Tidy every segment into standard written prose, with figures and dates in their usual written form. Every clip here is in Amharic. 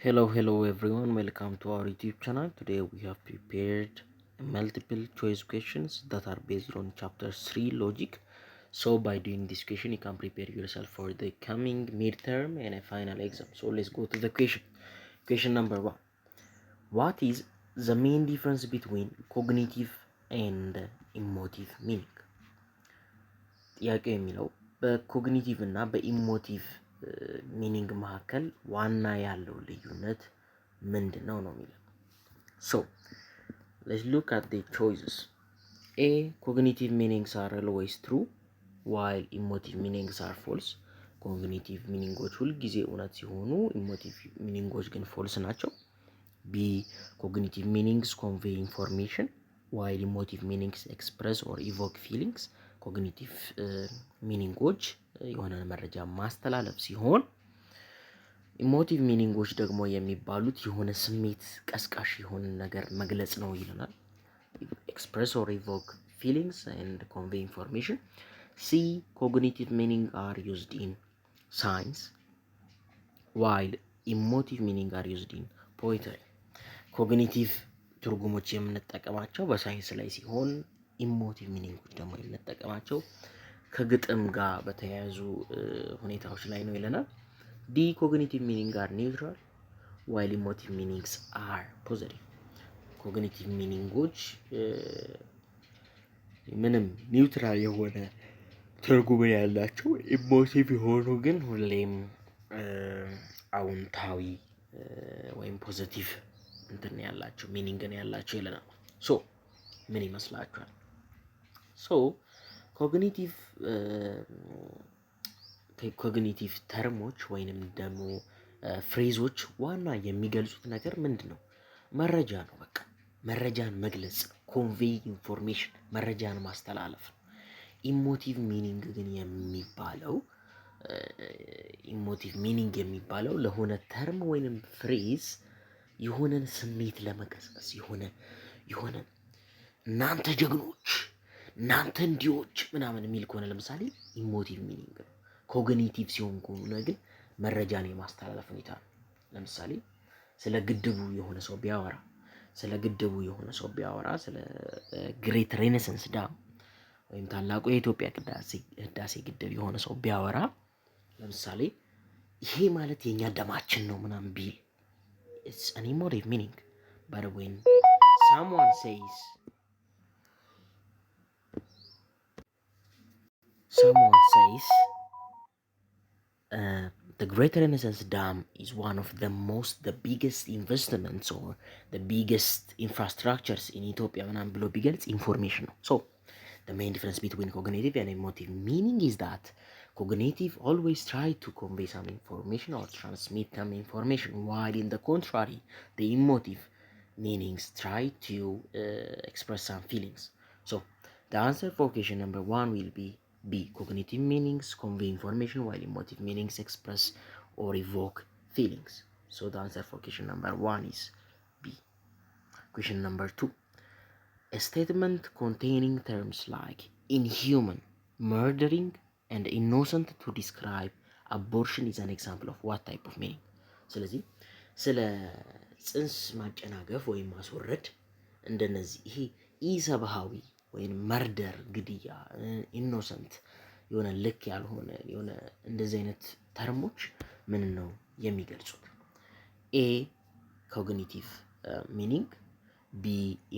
Hello everyone, welcome to our YouTube channel. Today we have prepared multiple choice questions that are based on chapter 3 logic. So by doing this question you can prepare yourself for the coming midterm and a final exam. So let's go to the question. Question number 1. What is the main difference between cognitive and emotive meaning? ጥያቄው የሚለው በኮግኒቲቭ እና በኢሞቲቭ ሚኒንግ መካከል ዋና ያለው ልዩነት ምንድን ነው የሚለው። So let's look at the choices. A. Cognitive meanings are always true while emotive meanings are false. ኮግኒቲቭ ሚኒንጎች ሁልጊዜ እውነት ሲሆኑ ኢሞቲቭ ሚኒንጎች ግን ፎልስ ናቸው። B. Cognitive meanings convey information while emotive meanings express or evoke feelings. ኮግኒቲቭ ሚኒንጎች የሆነ መረጃ ማስተላለፍ ሲሆን ኢሞቲቭ ሚኒንጎች ደግሞ የሚባሉት የሆነ ስሜት ቀስቃሽ የሆነ ነገር መግለጽ ነው ይለናል። express or evoke feelings and convey information. C. Cognitive meaning are used in science while emotive meaning are used in poetry. ኮግኒቲቭ ትርጉሞች የምንጠቀማቸው በሳይንስ ላይ ሲሆን ኢሞቲቭ ሚኒንጎች ደግሞ የምንጠቀማቸው ከግጥም ጋር በተያያዙ ሁኔታዎች ላይ ነው ይለናል። ዲ. ኮግኒቲቭ ሚኒንግ አር ኒውትራል ዋይል ኢሞቲቭ ሚኒንግስ አር ፖዚቲቭ። ኮግኒቲቭ ሚኒንጎች ምንም ኒውትራል የሆነ ትርጉም ያላቸው፣ ኢሞቲቭ የሆኑ ግን ሁሌም አዎንታዊ ወይም ፖዚቲቭ እንትን ያላቸው ሚኒንግን ያላቸው ይለናል። ሶ ምን ይመስላችኋል? ሶ ኮግኒቲቭ ተርሞች ወይንም ደግሞ ፍሬዞች ዋና የሚገልጹት ነገር ምንድን ነው? መረጃ ነው። በቃ መረጃን መግለጽ ነው። ኮንቬይ ኢንፎርሜሽን፣ መረጃን ማስተላለፍ ነው። ኢሞቲቭ ሚኒንግ ግን የሚባለው ለሆነ ተርም ወይንም ፍሬዝ የሆነን ስሜት ለመቀስቀስ የሆነ እናንተ ጀግኖች፣ እናንተ እንዲዎች ምናምን የሚል ከሆነ ለምሳሌ ኢሞቲቭ ሚኒንግ ነው። ኮግኒቲቭ ሲሆን ከሆነ ግን መረጃን የማስተላለፍ ሁኔታ ነው። ለምሳሌ ስለ ግድቡ የሆነ ሰው ቢያወራ ስለ ግሬት ሬኔሰንስ ዳም ወይም ታላቁ የኢትዮጵያ ህዳሴ ግድብ የሆነ ሰው ቢያወራ ለምሳሌ ይሄ ማለት የኛ ደማችን ነው ምናምን ቢል it's an emotive meaning. But when someone says the Great Renaissance Dam is one of the biggest investments or the biggest infrastructures in Ethiopia ምናምን ብሎ ቢገልጽ ኢንፎርሜሽን ነው። So the main difference between cognitive and emotive meaning is that cognitive always try to convey some information or transmit some information, while in the contrary, the emotive meanings try to express some feelings. So the answer for question number 1 will be B. Cognitive meanings convey information while emotive meanings express or evoke feelings. So the answer for question number 1 is B. Question number 2. A statement containing terms like inhuman, murdering, and innocent to describe abortion is an example of what type of meaning? ስለዚህ ስለ ጽንስ ማጨናገፍ ወይም ማስወረድ እንደነዚህ ይሄ ኢሰብሃዊ ወይም መርደር፣ ግድያ፣ ኢኖሰንት የሆነ ልክ ያልሆነ የሆነ እንደዚህ አይነት ተርሞች ምን ነው የሚገልጹት? ኤ ኮግኒቲቭ ሚኒንግ፣ ቢ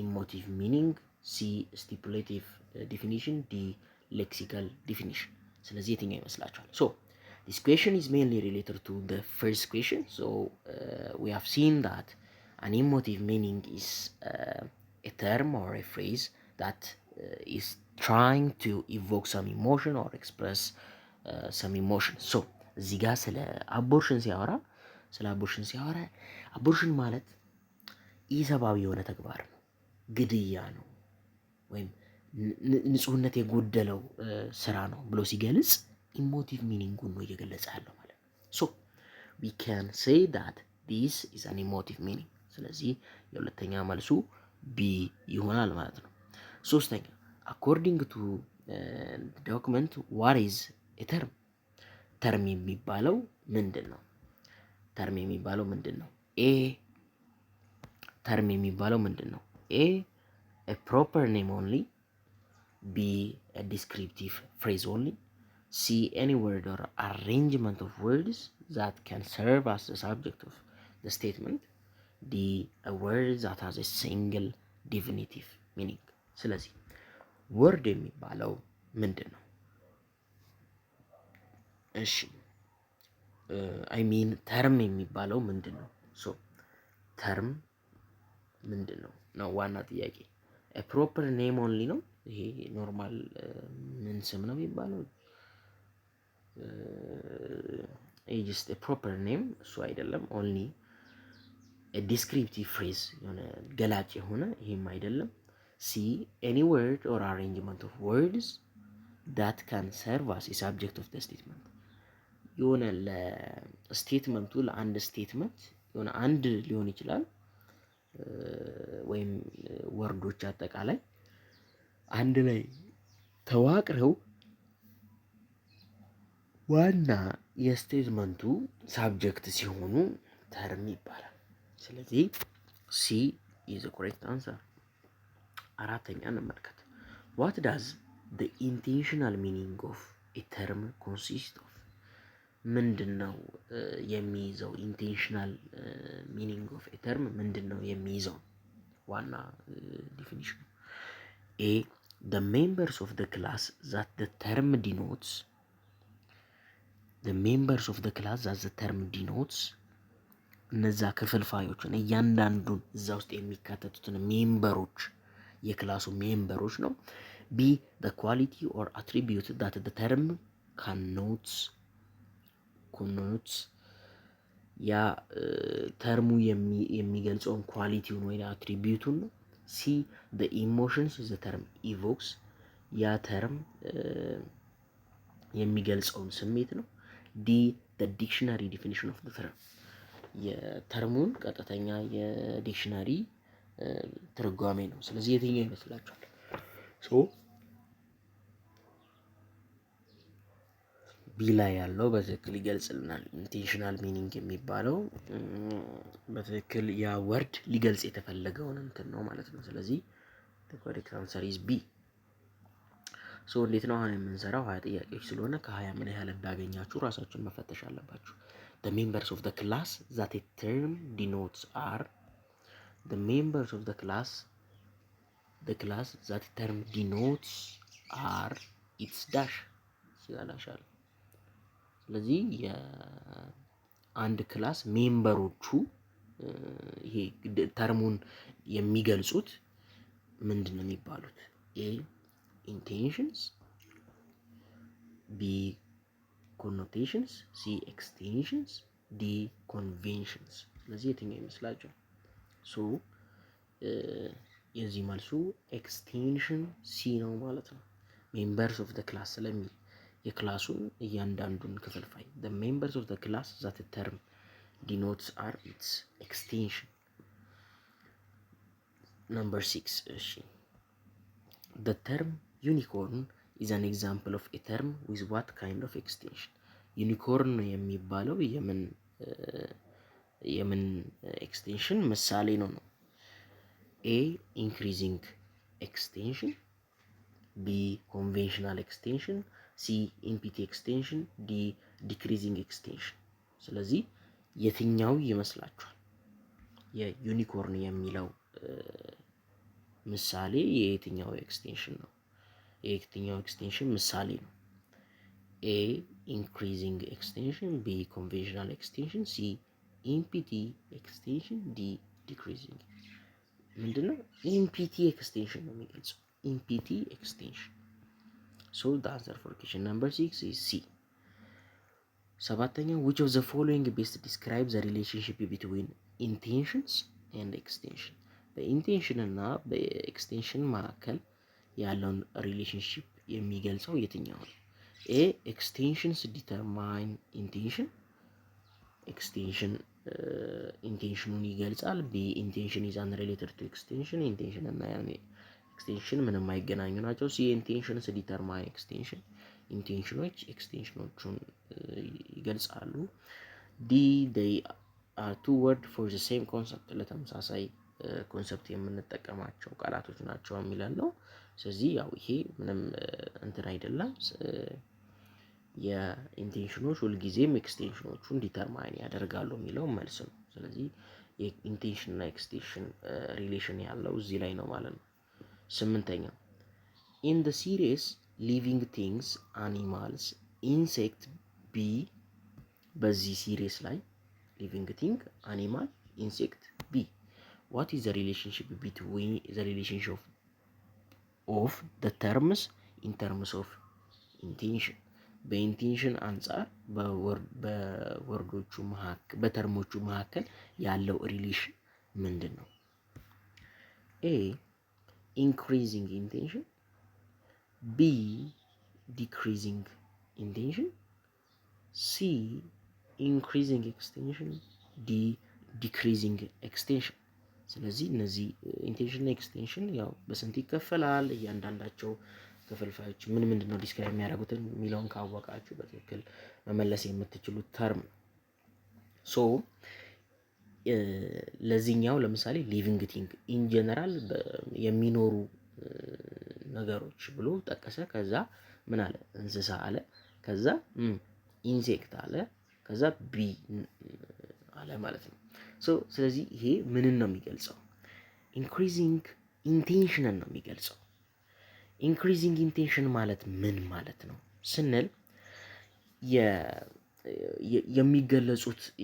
ኢሞቲቭ ሚኒንግ፣ ሲ ስቲፑሌቲቭ ዲፊኒሽን፣ ዲ ሌክሲካል ዲፊኒሽን። ስለዚህ የትኛው ይመስላችኋል? So this question is mainly related to the first question. So we have seen that an emotive meaning is a term or a phrase that is trying to evoke some emotion or express some emotion. So እዚህ ጋር ስለ አቦርሽን ሲያወራ አቦርሽን ማለት ኢሰብአዊ የሆነ ተግባር ነው፣ ግድያ ነው፣ ወይም ንጹህነት የጎደለው ስራ ነው ብሎ ሲገልጽ ኢሞቲቭ ሚኒንጉን ነው እየገለጸ ያለው ማለት ነው። ሶ we can say that this is an emotive meaning። ስለዚህ የሁለተኛ መልሱ ቢ ይሆናል ማለት ነው። ሶስተኛ according to document what is a term? ተርም የሚባለው ምንድን ነው? ኤ ተርም የሚባለው ምንድን ነው? ኤ a proper name only, B a descriptive phrase only, C any word or arrangement of words that can serve as the subject of the statement, D a word that has a single definitive meaning። ስለዚህ ወርድ የሚባለው ምንድን ነው? እሺ አይ ሚን ተርም የሚባለው ምንድን ነው? ሶ ተርም ምንድን ነው ነው ዋና ጥያቄ። ፕሮፐር ኔም ኦንሊ ነው። ይሄ ኖርማል ምን ስም ነው የሚባለው? ጀስት ፕሮፐር ኔም እሱ አይደለም። ኦንሊ ዲስክሪፕቲቭ ፍሬዝ የሆነ ገላጭ የሆነ ይሄም አይደለም። ሲ ኤኒ ወርድ ኦር አሬንጅመንት ኦፍ ወርድስ ዳት ካን ሰርቭ አስ ሳብጀክት ኦፍ ደ ስቴትመንት። የሆነ ለስቴትመንቱ ለአንድ ስቴትመንት የሆነ አንድ ሊሆን ይችላል ወይም ወርዶች አጠቃላይ አንድ ላይ ተዋቅረው ዋና የስቴትመንቱ ሳብጀክት ሲሆኑ ተርም ይባላል። ስለዚህ ሲ ኢዝ ኮሬክት አንሰር። አራተኛ እንመልከት። ዋት ዳዝ the intentional meaning of a term consist of? ምንድን ነው የሚይዘው? ኢንቴንሽናል ሚኒንግ ኦፍ ኤ ተርም ምንድን ነው የሚይዘው? ዋና ዲፊኒሽኑ ኤ the members of the class that the term denotes, the members of the class that the term denotes እነዛ ክፍልፋዮችን እያንዳንዱን እዛ ውስጥ የሚካተቱትን ሜምበሮች የክላሱ ሜምበሮች ነው። ቢ the quality or attribute that the term connotes ያ ተርሙ የሚገልጸውን ኳሊቲውን ወይ አትሪቢዩቱን ነው። ሲ the emotions the term evokes ያ ተርም የሚገልጸውን ስሜት ነው። ዲ the dictionary definition of the term የተርሙን ቀጥተኛ የዲክሽነሪ ትርጓሜ ነው። ስለዚህ የትኛው ይመስላችኋል? ሶ ቢ ላይ ያለው በትክክል ይገልጽልናል። ኢንቴንሽናል ሚኒንግ የሚባለው በትክክል ያ ወርድ ሊገልጽ የተፈለገውን እንትን ነው ማለት ነው። ስለዚህ the correct answer is B። ሶ እንዴት ነው አሁን የምንሰራው? 20 ጥያቄዎች ስለሆነ ከ20 ምን ያህል እንዳገኛችሁ ራሳችሁን መፈተሽ አለባችሁ። the members of the class that a term denotes are the members of the class that a term denotes are its dash ሲላሻል። ስለዚህ የአንድ ክላስ ሜምበሮቹ ይሄ ተርሙን የሚገልጹት ምንድን ነው የሚባሉት? ኤ ኢንቴንሽንስ፣ ቢ ኮኖቴሽንስ፣ ሲ ኤክስቴንሽንስ፣ ዲ ኮንቬንሽንስ። ስለዚህ የትኛው ይመስላችኋል? ሶ የዚህ መልሱ ኤክስቴንሽን ሲ ነው ማለት ነው። ሜምበርስ ኦፍ ደ ክላስ ስለሚል የክላሱን እያንዳንዱን ክፍልፋይ the members of the class that the term denotes are its extension። number 6 እሺ the term unicorn is an example of a term with what kind of extension? ዩኒኮርን የሚባለው የምን ኤክስቴንሽን ምሳሌ ነው? ኤ ኢንክሪዚንግ ኤክስቴንሽን፣ ቢ ኮንቬንሽናል ኤክስቴንሽን፣ ሲ ኢምፒቲ ኤክስቴንሽን፣ ዲ ዲክሪዚንግ ኤክስቴንሽን። ስለዚህ የትኛው ይመስላችኋል? የዩኒኮርን የሚለው ምሳሌ የየትኛው ኤክስቴንሽን ነው? የየትኛው ኤክስቴንሽን ምሳሌ ነው? ኤ ኢንክሪዚንግ ኤክስቴንሽን፣ ቢ ኮንቬንሽናል ኤክስቴንሽን፣ ሲ ኢምፒቲ ኤክስቴንሽን፣ ዲ ዲክሪዚንግ። ምንድነው ኢምፒቲ ኤክስቴንሽን ነው የሚገልጸው። ኢምፒቲ ኤክስቴንሽን። So the answer for question number 6 is C። ሰባተኛ which of the following best describes the relationship between intentions and extension? በኢንቴንሽን እና በኤክስቴንሽን መካከል ያለውን ሪሌሽንሽፕ የሚገልጸው የትኛው ነው? ኤ ኤክስቴንሽንስ ዲተርማይን ኢንቴንሽን፣ ኤክስቴንሽን ኢንቴንሽኑን ይገልጻል። ቢ ኢንቴንሽን ኢዝ አንሪሌትድ ቱ ኤክስቴንሽን፣ ኢንቴንሽን እና ኤክስቴንሽን ምንም አይገናኙ ናቸው። ሲ ኢንቴንሽንስ ዲተርማይን ኤክስቴንሽን፣ ኢንቴንሽኖች ኤክስቴንሽኖቹን ይገልጻሉ። ዲ they are two words for the same concept ለተመሳሳይ ኮንሰፕት የምንጠቀማቸው ቃላቶች ናቸው የሚለን ነው። ስለዚህ ያው ይሄ ምንም እንትን አይደለም። የኢንቴንሽኖች ሁልጊዜም ኤክስቴንሽኖቹን ዲተርማይን ያደርጋሉ የሚለው መልስ ነው። ስለዚህ የኢንቴንሽን እና ኤክስቴንሽን ሪሌሽን ያለው እዚህ ላይ ነው ማለት ነው። ስምንተኛ in the series living things animals insect bee በዚህ ሲሪስ ላይ living thing animal insect bee what is the relationship between the relationship of the terms in terms of intention በኢንቴንሽን አንጻር በወርዶቹ መካከል በተርሞቹ መካከል ያለው ሪሌሽን ምንድን ነው? ኤ increasing intention B decreasing intention C increasing extension D decreasing extension ስለዚህ እነዚህ ኢንቴንሽን እና ኤክስቴንሽን ያው በስንት ይከፈላል እያንዳንዳቸው ክፍልፋዮች ምን ምንድነው ዲስክራይብ የሚያደርጉትን የሚለውን ካወቃችሁ በትክክል መመለስ የምትችሉት ተርም ሶ ለዚህኛው ለምሳሌ ሊቪንግ ቲንግ ኢን ጀነራል የሚኖሩ ነገሮች ብሎ ጠቀሰ። ከዛ ምን አለ? እንስሳ አለ። ከዛ ኢንሴክት አለ። ከዛ ቢ አለ ማለት ነው። ስለዚህ ይሄ ምንን ነው የሚገልጸው? ኢንክሪዚንግ ኢንቴንሽንን ነው የሚገልጸው። ኢንክሪዚንግ ኢንቴንሽን ማለት ምን ማለት ነው ስንል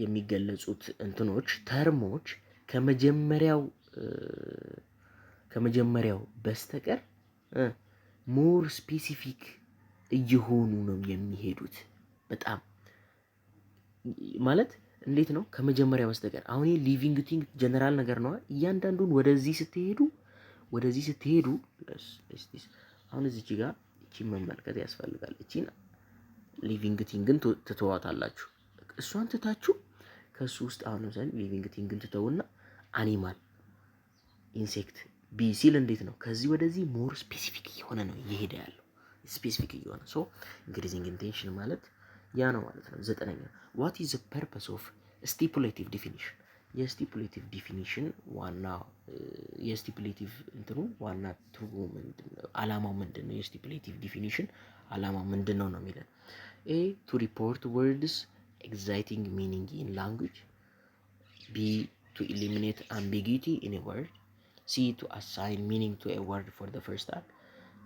የሚገለጹት እንትኖች ተርሞች ከመጀመሪያው በስተቀር ሞር ስፔሲፊክ እየሆኑ ነው የሚሄዱት። በጣም ማለት እንዴት ነው? ከመጀመሪያ በስተቀር አሁን ይሄ ሊቪንግ ቲንግ ጀነራል ነገር ነው። እያንዳንዱን ወደዚህ ስትሄዱ አሁን እዚች ጋር እቺን መመልከት ያስፈልጋል። እቺን ሊቪንግ ቲንግን ትተዋታላችሁ። እሷን ትታችሁ ከሱ ውስጥ አሁን ለምሳሌ ሊቪንግ ቲንግን ትተውና አኒማል ኢንሴክት ቢ ሲል እንዴት ነው? ከዚህ ወደዚህ ሞር ስፔሲፊክ እየሆነ ነው እየሄደ ያለው ስፔሲፊክ እየሆነ ኢንክሪዚንግ ኢንቴንሽን ማለት ያ ነው ማለት ነው። ዘጠነኛ what is the purpose of stipulative definition የስቲፑሌቲቭ ዲፊኒሽን ዋና የስቲፑሌቲቭ እንትኑ ዋና ትርጉሙ ምንድነው? አላማው ምንድነው? የስቲፑሌቲቭ ዲፊኒሽን አላማው ምንድነው ነው የሚለን ኤ to report words exciting meaning in language B to eliminate ambiguity in a word C to assign meaning to a word for the first time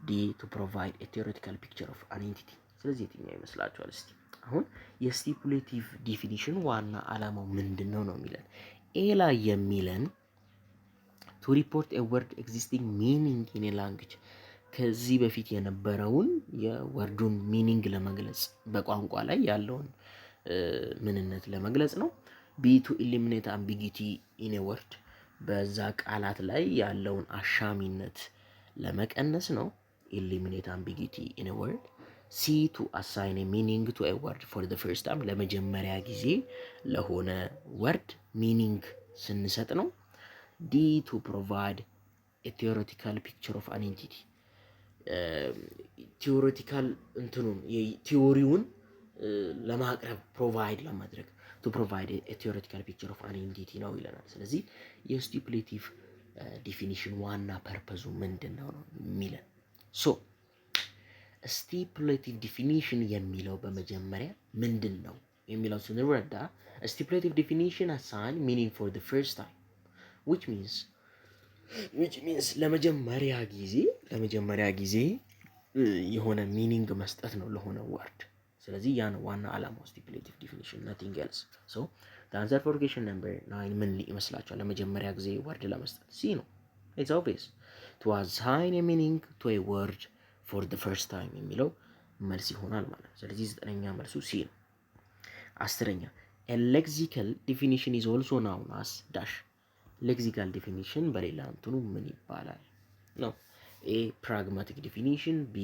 D to provide a theoretical picture of an entity ስለዚህ የትኛው ይመስላችኋል? እስቲ አሁን የስቲፑሌቲቭ ዲፊኒሽን ዋና አላማው ምንድነው ነው የሚለን ኤ ላይ የሚለን to report a word existing meaning in a language ከዚህ በፊት የነበረውን የወርዱን ሚኒንግ ለመግለጽ በቋንቋ ላይ ያለውን ምንነት ለመግለጽ ነው። ቢ to eliminate ambiguity in a word በዛ ቃላት ላይ ያለውን አሻሚነት ለመቀነስ ነው። eliminate ambiguity in a word C to assign a meaning to a word for the first time ለመጀመሪያ ጊዜ ለሆነ ወርድ ሚኒንግ ስንሰጥ ነው። D to provide a theoretical picture of an entity ቲዎሪቲካል እንትኑን ቲዎሪውን ለማቅረብ ፕሮቫይድ ለማድረግ to provide a theoretical picture of an entity ነው ይለናል። ስለዚህ የስቲፑሌቲቭ ዲፊኒሽን ዋና ፐርፐዙ ምንድነው ነው የሚለን ስቲፑሌቲቭ ዲፊኒሽን የሚለው በመጀመሪያ ምንድነው የሚለው ስንረዳ ስቲፑሌቲቭ ዲፊኒሽን assign meaning for the first time which means ለመጀመሪያ ጊዜ የሆነ ሚኒንግ መስጠት ነው ለሆነ ወርድ። ስለዚህ ያ ነው ዋና ዓላማው ስቲፑሌቲቭ ዲፊኒሽን nothing else so the answer for question number 9 ምን ይመስላችኋል? ለመጀመሪያ ጊዜ ወርድ ለመስጠት ሲ ነው። it's obvious to assign a meaning to a word for the first time የሚለው መልስ ይሆናል ማለት ነው። ስለዚህ ዘጠነኛ መልሱ ሲ ነው። አስረኛ a lexical definition is also known as dash lexical definition በሌላ እንትኑ ምን ይባላል ነው? A pragmatic definition B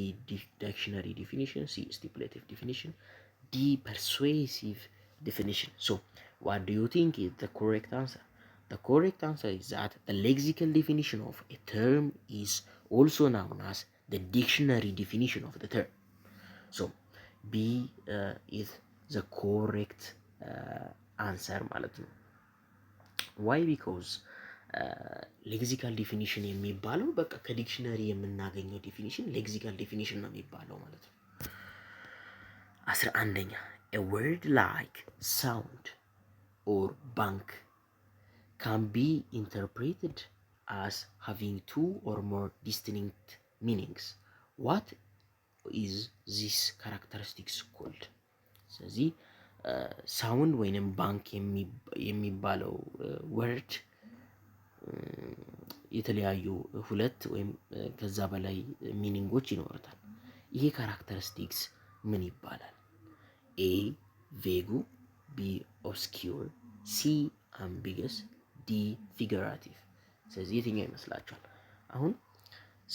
dictionary definition C stipulative definition D persuasive definition so what do you think is the correct answer? The correct answer is that the lexical definition of a term is also known as the dictionary definition of the term so B is the correct answer ማለት ነው። ዋይ ቢኮዝ ሌክሲካል ዲፊኒሽን የሚባለው በቃ ከዲክሽነሪ የምናገኘው ዲፊኒሽን ሌክሲካል ዲፊኒሽን ነው የሚባለው ማለት ነው። 11ኛ a word like sound or bank can be interpreted as having two or more distinct meanings. What is this characteristics called? ስለዚህ ሳውንድ ወይንም ባንክ የሚባለው ወርድ የተለያዩ ሁለት ወይም ከዛ በላይ ሚኒንጎች ይኖሩታል። ይሄ ካራክተሪስቲክስ ምን ይባላል? ኤ ቬጉ፣ ቢ ኦብስኪውር፣ ሲ አምቢገስ፣ ዲ ፊገራቲቭ። ስለዚህ የትኛው ይመስላችኋል? አሁን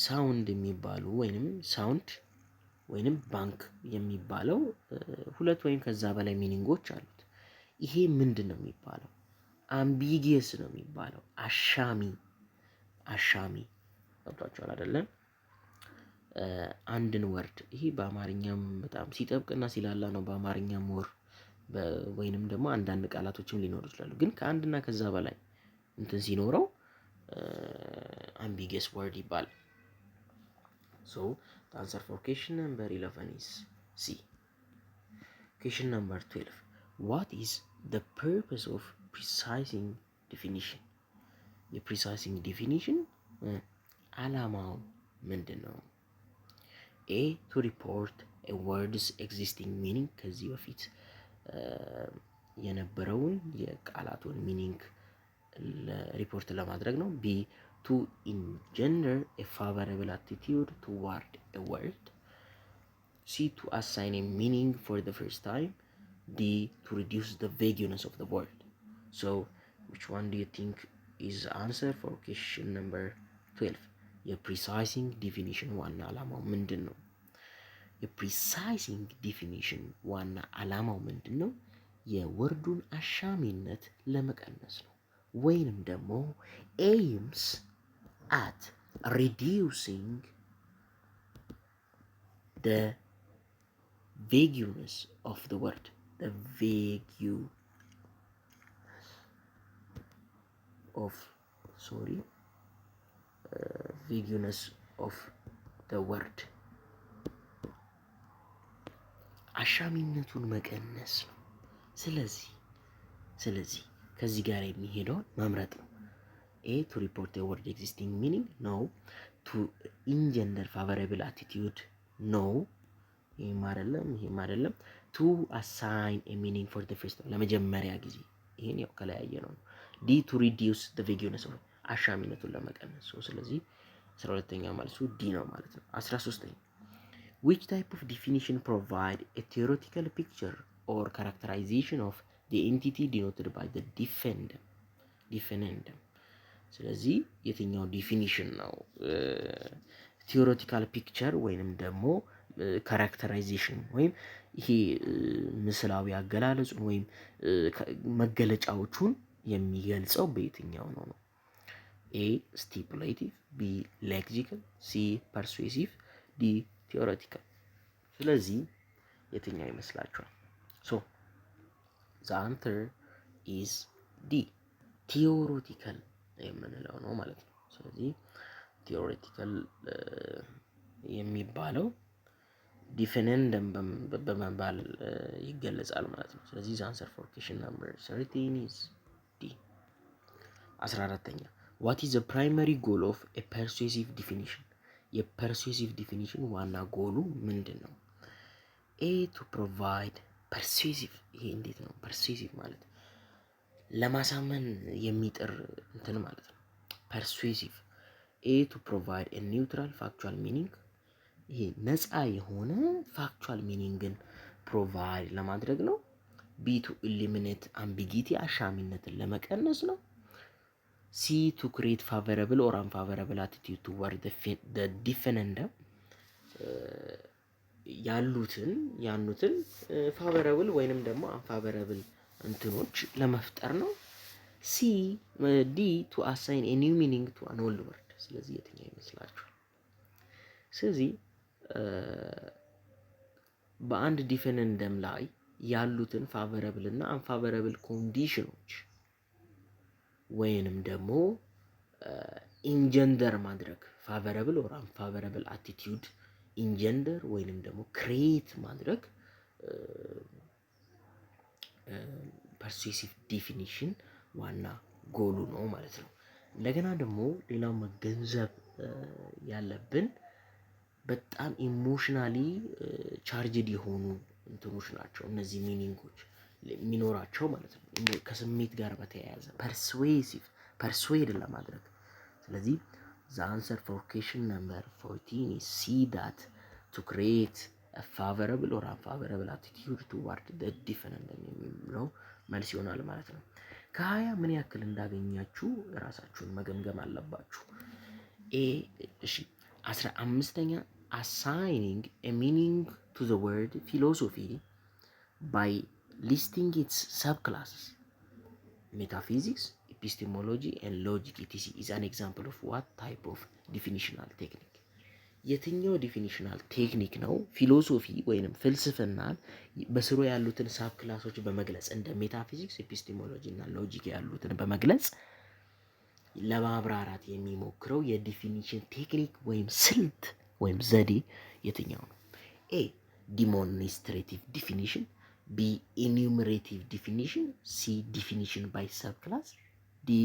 ሳውንድ የሚባሉ ወይንም ሳውንድ ወይንም ባንክ የሚባለው ሁለት ወይም ከዛ በላይ ሚኒንጎች አሉት። ይሄ ምንድን ነው የሚባለው? አምቢጊየስ ነው የሚባለው። አሻሚ ገብቷችኋል አይደለም? አንድን ወርድ ይሄ በአማርኛም በጣም ሲጠብቅና ሲላላ ነው። በአማርኛም ወይንም ደግሞ አንዳንድ ቃላቶችም ሊኖሩ ይችላሉ። ግን ከአንድና ከዛ በላይ እንትን ሲኖረው አምቢጊየስ ወርድ ይባላል። So the answer for question number 11 is C. Question number 12. What is the purpose of precising definition? The precising definition ዓላማው ምንድን ነው? A. To report a word's existing meaning ከዚህ በፊት የነበረውን የቃላቱን ሚኒንግ ሪፖርት ለማድረግ ነው። B. To engender a favorable attitude toward a word. C. To assign a meaning for the first time. D. To reduce the vagueness of the word. So, which one do you think is the answer for question number 12? የፕሪሳይሲንግ ዲፊኒሽን ዋና ዓላማው ምንድን ነው? የፕሪሳይሲንግ ዲፊኒሽን ዋና ዓላማው ምንድን ነው? የወርዱን አሻሚነት ለመቀነስ ነው። ወይንም ደግሞ aims at reducing the vagueness of the word. The vagueness of the word. አሻሚነቱን መቀነስ ነው። ስለዚህ ከዚህ ጋር የሚሄደውን መምረጥ ነው። A. To report a word existing meaning. No. To engender favorable attitude. No. ይሄም አይደለም። To assign a meaning for the first time. ለመጀመሪያ ጊዜ ይሄን ያው ከለያየ ነው። D. To reduce the vagueness of አሻሚነቱን ለመቀነስ ነው። ስለዚህ 12ኛ መልሱ D ነው ማለት ነው። 13ኛ Which type of definition provide a theoretical picture or characterization of the entity denoted by the defendant? ስለዚህ የትኛው ዲፊኒሽን ነው ቲዮሬቲካል ፒክቸር ወይንም ደግሞ ካራክተራይዜሽን ወይም ይሄ ምስላዊ አገላለጹን ወይም መገለጫዎቹን የሚገልጸው በየትኛው ነው? A. Stipulative, B. Lexical, C. Persuasive, D. Theoretical. ስለዚህ የትኛው ይመስላችኋል? So the answer is D. Theoretical የምንለው ነው ማለት ነው። ስለዚህ ቲዮሬቲካል የሚባለው ዲፌነንደም በመባል ይገለጻል ማለት ነው። ስለዚህ the answer for question number 13 is D. 14ኛ What is the primary goal of a persuasive definition? የፐርሱሲቭ ዲፊኒሽን ዋና ጎሉ ምንድን ነው? A. To provide persuasive ይሄ እንዴት ነው? persuasive ማለት ለማሳመን የሚጥር እንትን ማለት ነው። persuasive A. To provide a neutral factual meaning ይሄ ነፃ የሆነ ፋክቹዋል ሚኒንግን ፕሮቫይድ ለማድረግ ነው። B. To eliminate ambiguity አሻሚነትን ለመቀነስ ነው። C. To create favorable or unfavorable attitude toward the defendant ያሉትን ፋቨረብል ወይንም ደግሞ አንፋቨረብል እንትኖች ለመፍጠር ነው። C. D. To assign a new meaning to an old word. ስለዚህ የትኛው ይመስላችኋል? ስለዚህ በአንድ ዲፌንደም ላይ ያሉትን ፋቨረብል እና አንፋቨረብል ኮንዲሽኖች ወይንም ደግሞ ኢንጀንደር ማድረግ ፋቨረብል ኦር አንፋቨረብል አቲቲዩድ ኢንጀንደር ወይንም ደግሞ ክሬት ማድረግ ፐርሱሲቭ ዲፊኒሽን ዋና ጎሉ ነው ማለት ነው። እንደገና ደግሞ ሌላው መገንዘብ ያለብን በጣም ኢሞሽናሊ ቻርጅድ የሆኑ እንትኖች ናቸው እነዚህ ሚኒንጎች የሚኖራቸው ማለት ነው። ከስሜት ጋር በተያያዘ ፐርስዌድ ለማድረግ ስለዚህ the answer for question number 14 is see that to create a favorable or unfavorable attitude toward the defendant የሚለው መልስ ይሆናል ማለት ነው። ከ20 ምን ያክል እንዳገኛችሁ ራሳችሁን መገምገም አለባችሁ። እሺ 15ኛ assigning a meaning to the word philosophy by listing its subclasses metaphysics, epistemology and logic etc is an example of what type of definitional technique የትኛው ዲፊኒሽናል ቴክኒክ ነው ፊሎሶፊ ወይንም ፍልስፍናን በስሩ ያሉትን ሳብ ክላሶች በመግለጽ እንደ ሜታፊዚክስ ኤፒስቴሞሎጂ እና ሎጂክ ያሉትን በመግለጽ ለማብራራት የሚሞክረው የዲፊኒሽን ቴክኒክ ወይም ስልት ወይም ዘዴ የትኛው ነው? ኤ ዲሞንስትሬቲቭ ዲፊኒሽን፣ ቢ ኢኑሜሬቲቭ ዲፊኒሽን፣ ሲ ዲፊኒሽን ባይ ሰብ ክላስ፣ ዲ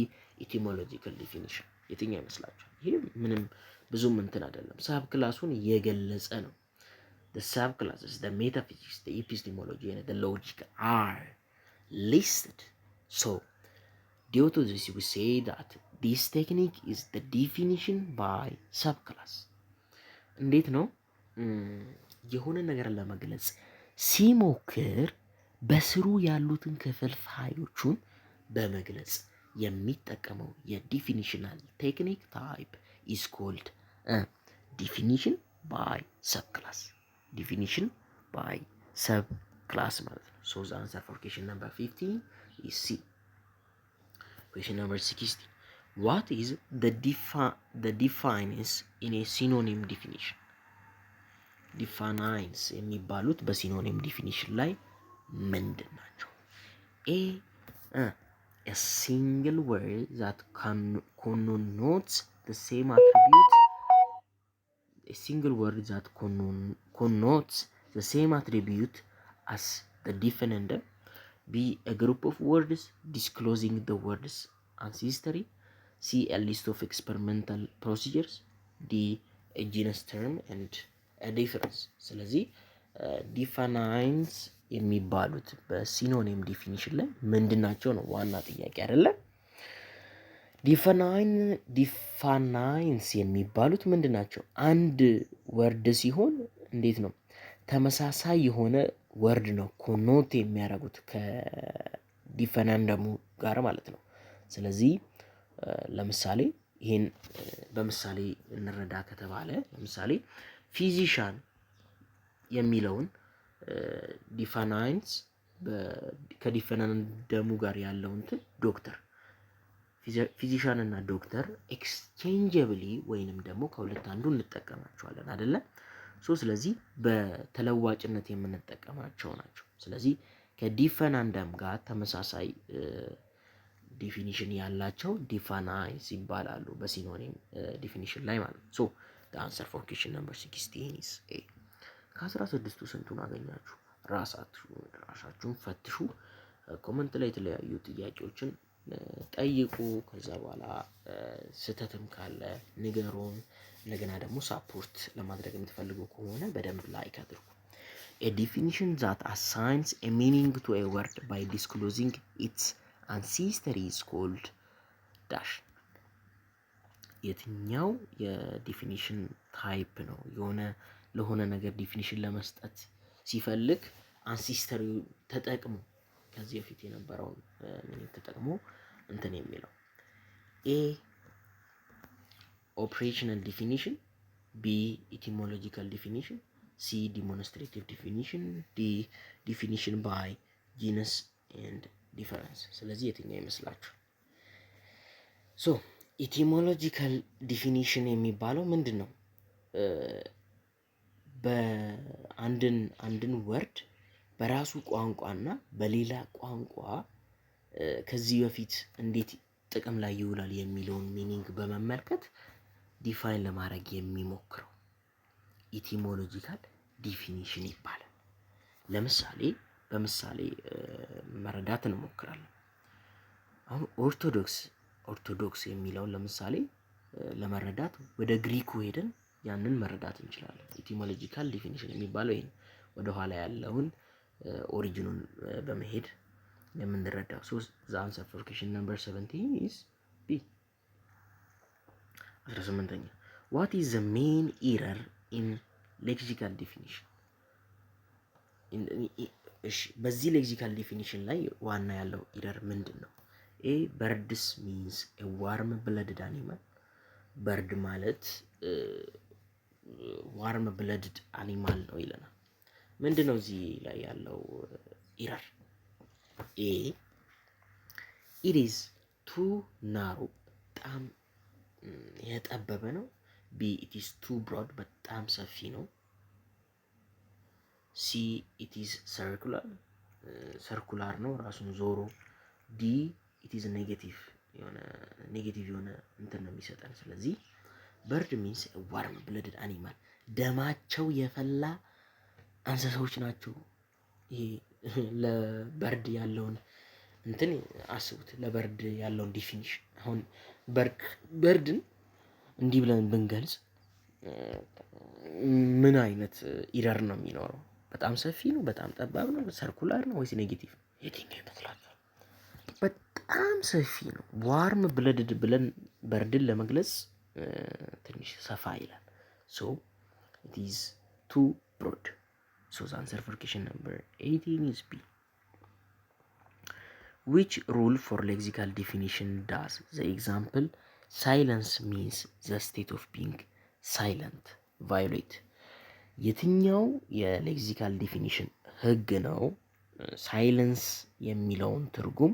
ኢቲሞሎጂካል ዲፊኒሽን የትኛው ይመስላችኋል? ይሄ ምንም ብዙም እንትን አይደለም። ሳብ ክላሱን እየገለጸ ነው። the subclasses, the metaphysics, the epistemology and the logic are listed. So due to this we say that this technique is the definition by subclass. እንዴት ነው የሆነ ነገር ለመግለጽ ሲሞክር በስሩ ያሉትን ክፍልፋዮቹን በመግለጽ የሚጠቀመው የዲፊኒሽናል ቴክኒክ ታይፕ is called definition by subclass. Definition by subclass ማለት ነው። So the answer for question number 15 is C. Question number 16. What is the defines in a synonym definition? Defines የሚባሉት በሲኖኒም ዲፊኒሽን ላይ ምንድን ናቸው? A single word that connotes the same attribute. A single word that connotes the same attribute as the definition. B a group of words disclosing the word's ancestry. C a list of experimental procedures. D a genus term and a difference. ስለዚህ defines የሚባሉት በሲኖኒም ዲፊኒሽን ላይ ምንድናቸው ነው ዋና ጥያቄ አይደለ? ዲፋናይንስ የሚባሉት ምንድናቸው? አንድ ወርድ ሲሆን እንዴት ነው ተመሳሳይ የሆነ ወርድ ነው ኮኖት የሚያደርጉት ከዲፈናንደሙ ጋር ማለት ነው። ስለዚህ ለምሳሌ ይሄን በምሳሌ እንረዳ ከተባለ ለምሳሌ ፊዚሻን የሚለውን ዲፋናይንስ ከዲፈናንደሙ ጋር ያለው እንትን ዶክተር ፊዚሻን እና ዶክተር ኤክስቼንጀብሊ ወይንም ደግሞ ከሁለት አንዱ እንጠቀማቸዋለን አይደለ? ስለዚህ በተለዋጭነት የምንጠቀማቸው ናቸው። ስለዚህ ከዲፈናንደም ጋር ተመሳሳይ ዲፊኒሽን ያላቸው ዲፋናይንስ ይባላሉ በሲኖኒም ዲፊኒሽን ላይ ማለት ነው። the answer for question number 16 is A. ከ16ቱ ስንቱን አገኛችሁ? ራሳችሁን ፈትሹ። ኮመንት ላይ የተለያዩ ጥያቄዎችን ጠይቁ። ከዛ በኋላ ስህተትም ካለ ንገሩን። እንደገና ደግሞ ሳፖርት ለማድረግ የምትፈልጉ ከሆነ በደንብ ላይክ አድርጉ። A definition that assigns a meaning to a word by disclosing its ancestry is called dash. የትኛው የዲፊኒሽን ታይፕ ነው? የሆነ ለሆነ ነገር ዲፊኒሽን ለመስጠት ሲፈልግ አንሲስተሪ ተጠቅሞ ከዚህ በፊት የነበረውን ምን ተጠቅሞ እንትን የሚለው ኤ ኦፕሬሽናል ዲፊኒሽን፣ ቢ ኢቲሞሎጂካል ዲፊኒሽን፣ ሲ ዲሞንስትሬቲቭ ዲፊኒሽን፣ ዲ ዲፊኒሽን ባይ ጂነስ ኤንድ ዲፈረንስ። ስለዚህ የትኛው ይመስላችሁ? ኢቲሞሎጂካል ዲፊኒሽን የሚባለው ምንድን ነው? በአንድን ወርድ በራሱ ቋንቋና በሌላ ቋንቋ ከዚህ በፊት እንዴት ጥቅም ላይ ይውላል የሚለውን ሚኒንግ በመመልከት ዲፋይን ለማድረግ የሚሞክረው ኢቲሞሎጂካል ዲፊኒሽን ይባላል። ለምሳሌ በምሳሌ መረዳት እንሞክራለን። አሁን ኦርቶዶክስ የሚለውን ለምሳሌ ለመረዳት ወደ ግሪኩ ሄደን ያንን መረዳት እንችላለን። ኢቲሞሎጂካል ዲፊኒሽን የሚባለው ይሄ ወደ ኋላ ያለውን ኦሪጂኑን በመሄድ የምንረዳው። ሶ ዘ አንሰር ፎር ኩዌስችን ነምበር 17 ኢዝ ቢ። 18ኛ ዋት ኢዝ ዘ ሜን ኢረር ኢን ሌክሲካል ዲፊኒሽን? እሺ በዚህ ሌክሲካል ዲፊኒሽን ላይ ዋና ያለው ኢረር ምንድን ነው? ኤ በርድስ ሚንስ ኤ ዋርም ብለድድ አኒማል። በርድ ማለት ዋርም ብለድድ አኒማል ነው ይለናል። ምንድን ነው እዚህ ላይ ያለው ኢረር? ኤ ኢት ኢዝ ቱ ናሮ በጣም የጠበበ ነው። ቢ ኢት ኢዝ ቱ ብሮድ በጣም ሰፊ ነው። ሲ ኢት ኢዝ ሰርኩላር ነው ራሱን ዞሮ። ዲ ኢት ኢዝ ኔጌቲቭ የሆነ እንትን ነው የሚሰጠን። ስለዚህ በርድ ሚንስ ዋርም ብለድድ አኒማል ደማቸው የፈላ እንስሳዎች ናቸው። ይሄ ለበርድ ያለውን እንትን አስቡት። ለበርድ ያለውን ዲፊኒሽን አሁን በርድን እንዲህ ብለን ብንገልጽ ምን አይነት ኢረር ነው የሚኖረው? በጣም ሰፊ ነው፣ በጣም ጠባብ ነው፣ ሰርኩላር ነው ወይስ ኔጌቲቭ? የትኛው ይመስላል? በጣም ሰፊ ነው። ዋርም ብለድድ ብለን በርድን ለመግለጽ ትንሽ ሰፋ ይላል። ሶ ኢት ኢዝ ቱ ብሮድ። ሶ ዘ አንሰር ፎር ኩዌስችን ነምበር 18 ኢዝ ቢ። which rule for lexical definition does the example silence means the state of being silent violate? የትኛው የሌክሲካል ዲፊኒሽን ህግ ነው ሳይለንስ የሚለውን ትርጉም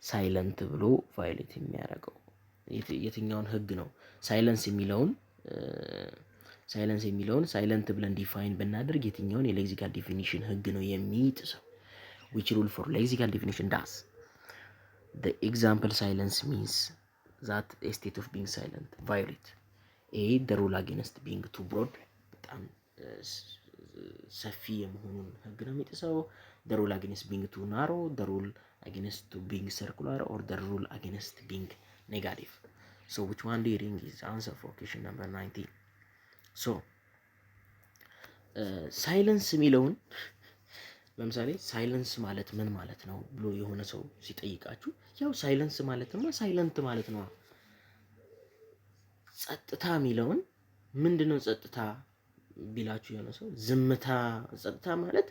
ሳይለንት ብሎ ቫዮሌት የሚያደርገው? የትኛውን ህግ ነው ሳይለንስ የሚለውን ሳይለንት ብለን ዲፋይን ብናደርግ የትኛውን የሌክሲካል ዲፊኒሽን ህግ ነው የሚጥሰው? which rule for lexical definition does the example silence means that a state of being silent violate? A the rule against being too broad በጣም ሰፊ የመሆኑን ህግ ነው የሚጥሰው። the rule against being too narrow, the rule against being circular, or the rule against being negative? So which one do you think is the answer for question number 19? so ሳይለንስ የሚለውን ለምሳሌ ሳይለንስ ማለት ምን ማለት ነው ብሎ የሆነ ሰው ሲጠይቃችሁ ያው ሳይለንስ ማለትማ ሳይለንት ማለት ነው። ጸጥታ የሚለውን ምንድነው ጸጥታ ቢላችሁ የሆነ ሰው ዝምታ፣ ጸጥታ ማለት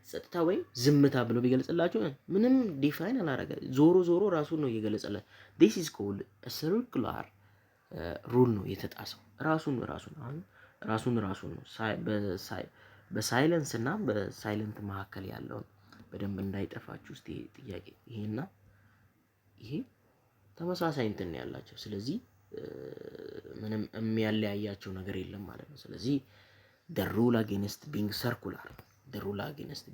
ጸጥታ ወይም ዝምታ ብሎ ቢገልጽላችሁ ምንም ዲፋይን አላረገ፣ ዞሮ ራሱን ነው እየገለጸለት። this is called a circular rule ነው የተጣሰው። ራሱን ነው በሳይለንስ እና በሳይለንት መካከል ያለውን በደንብ እንዳይጠፋችሁ እስቲ ጥያቄ ይሄና ይሄ ተመሳሳይ እንትን ያላቸው፣ ስለዚህ ምንም የሚያለያያቸው ነገር የለም ማለት ነው። ስለዚህ the rule against being circular the rule against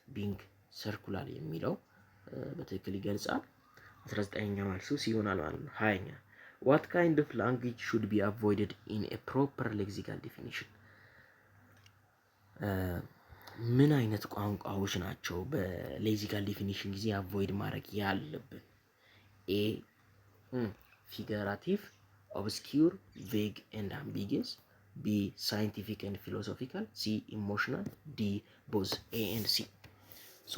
being circular የሚለው በትክክል ይገልጻል። 19ኛ መልሱ ሲሆናል ማለት ነው። 20ኛ what kind of language should be avoided in a proper lexical definition? ምን አይነት ቋንቋዎች ናቸው በሌክሲካል ዲፊኒሽን ጊዜ አቮይድ ማድረግ ያለብን? ኤ ፊገራቲቭ፣ ኦብስኪውር፣ ቬግ ኤንድ አምቢጊየስ፣ ቢ ሳይንቲፊክ ኤንድ ፊሎሶፊካል፣ ሲ ኢሞሽናል፣ ዲ ቦዝ ኤ ኤንድ ሲ። ሶ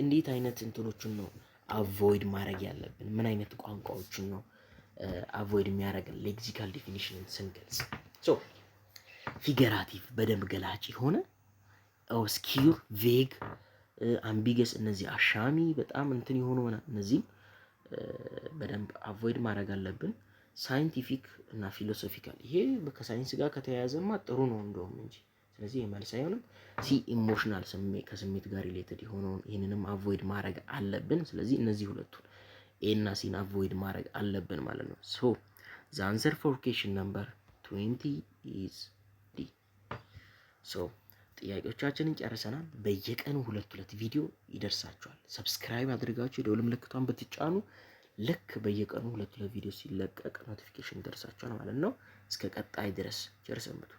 እንዴት አይነት እንትኖችን ነው አቮይድ ማድረግ ያለብን? ምን አይነት ቋንቋዎችን ነው አቮይድ የሚያደርገን ሌክሲካል ዲፊኒሽንን ስንገልጽ? ሶ ፊገራቲቭ በደንብ ገላጭ የሆነ፣ ኦብስኪውር፣ ቬግ፣ አምቢገስ እነዚህ አሻሚ በጣም እንትን የሆኑ እነዚህም በደንብ አቮይድ ማድረግ አለብን። ሳይንቲፊክ እና ፊሎሶፊካል ይሄ ከሳይንስ ጋር ከተያያዘማ ጥሩ ነው እንደውም እንጂ፣ ስለዚህ የመልስ አይሆንም። ሲ ኢሞሽናል ከስሜት ጋር ሪሌትድ የሆነውን ይህንንም አቮይድ ማድረግ አለብን። ስለዚህ እነዚህ ሁለቱን ኤ እና ሲን አቮይድ ማድረግ አለብን ማለት ነው። ሶ ዘ አንሰር ፎር ኩዌስችን ነምበር 20 ኢዝ ዲ። ሶ ጥያቄዎቻችንን ጨርሰናል። በየቀኑ ሁለት ቪዲዮ ይደርሳችኋል። ሰብስክራይብ አድርጋችሁ የደወል ምልክቷን ብትጫኑ ልክ በየቀኑ ሁለት ቪዲዮ ሲለቀቅ ኖቲፊኬሽን ይደርሳችኋል ማለት ነው። እስከ ቀጣይ ድረስ ቸር ሰንብቱ።